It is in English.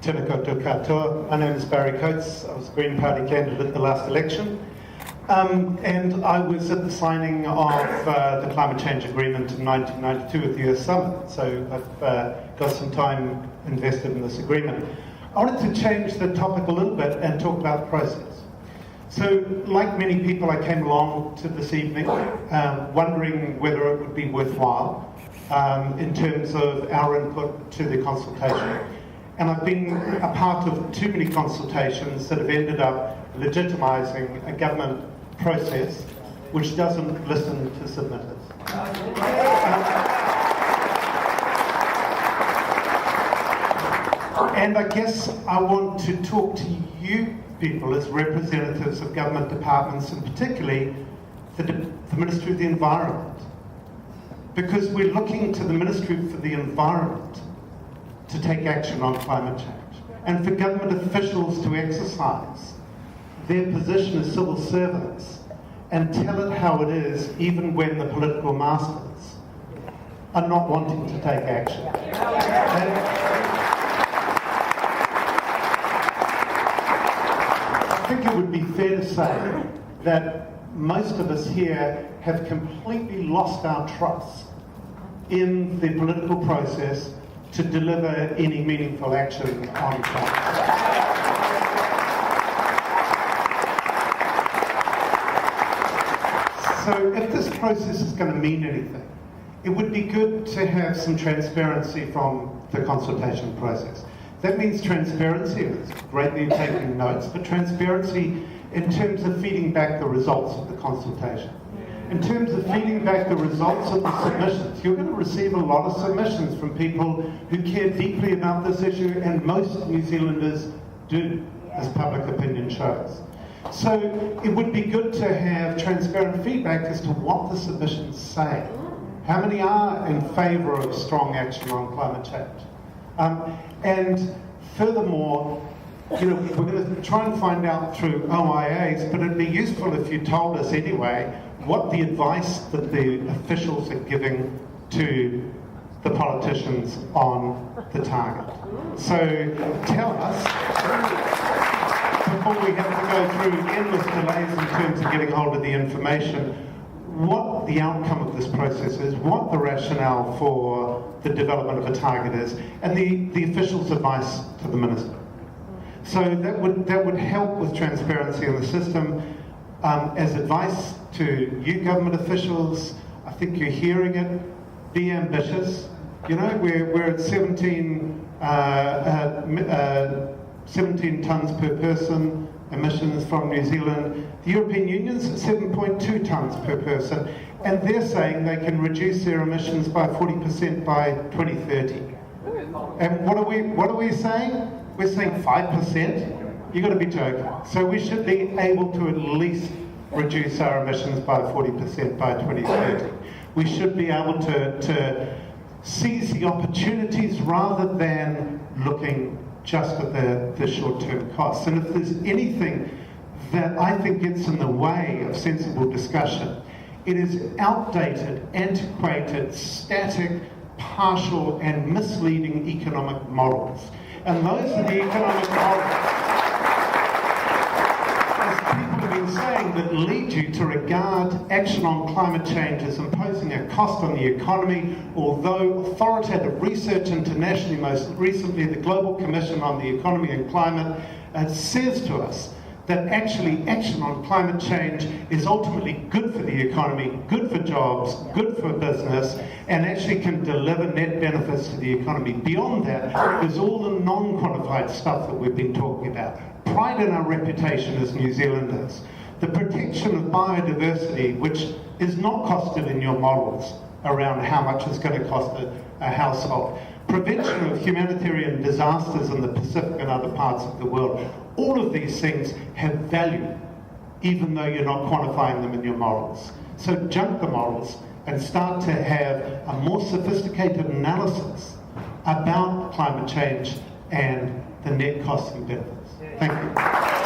Tēnā koutou katoa. My name is Barry Coates. I was a Green Party candidate at the last election. And I was at the signing of the Climate Change Agreement in 1992 at the US Summit. So I've got some time invested in this agreement. I wanted to change the topic a little bit and talk about the process. So, like many people, I came along to this evening wondering whether it would be worthwhile in terms of our input to the consultation. And I've been a part of too many consultations that have ended up legitimising a government process which doesn't listen to submitters. And I guess I want to talk to you people as representatives of government departments, and particularly the Ministry of the Environment, because we're looking to the Ministry for the Environment to take action on climate change, and for government officials to exercise their position as civil servants and tell it how it is, even when the political masters are not wanting to take action. I think it would be fair to say that most of us here have completely lost our trust in the political process to deliver any meaningful action on climate change. So if this process is going to mean anything, it would be good to have some transparency from the consultation process. That means transparency, it's great that you're taking notes, but transparency in terms of feeding back the results of the consultation. In terms of feeding back the results of the submissions, you're going to receive a lot of submissions from people who care deeply about this issue, and most New Zealanders do, as public opinion shows. So it would be good to have transparent feedback as to what the submissions say. How many are in favour of strong action on climate change? And furthermore, we're going to try and find out through OIAs, but it'd be useful if you told us anyway what the advice that the officials are giving to the politicians on the target. So tell us, before we have to go through endless delays in terms of getting hold of the information, what the outcome of this process is, what the rationale for the development of a target is, and the officials' advice to the minister. So that would help with transparency in the system. As advice to you government officials, I think you're hearing it, be ambitious. We're at 17 tonnes per person emissions from New Zealand. The European Union's at 7.2 tonnes per person, and they're saying they can reduce their emissions by 40% by 2030. And what are we saying? We're saying 5%? You've got to be joking. So we should be able to at least reduce our emissions by 40% by 2030. We should be able to seize the opportunities rather than looking just at the short-term costs. And if there's anything that I think gets in the way of sensible discussion, it is outdated, antiquated, static, partial and misleading economic models. And those are the economic models, as people have been saying, that lead you to regard action on climate change as imposing a cost on the economy, although authoritative research internationally, most recently the Global Commission on the Economy and Climate, says to us that actually action on climate change is ultimately good for the economy, good for jobs, good for business, and actually can deliver net benefits to the economy. Beyond that, there's all the non-quantified stuff that we've been talking about. Pride in our reputation as New Zealanders. The protection of biodiversity, which is not costed in your models around how much it's going to cost a household. Prevention of humanitarian disasters in the Pacific and other parts of the world. All of these things have value, even though you're not quantifying them in your models. So junk the models and start to have a more sophisticated analysis about climate change and the net costs and benefits. Thank you.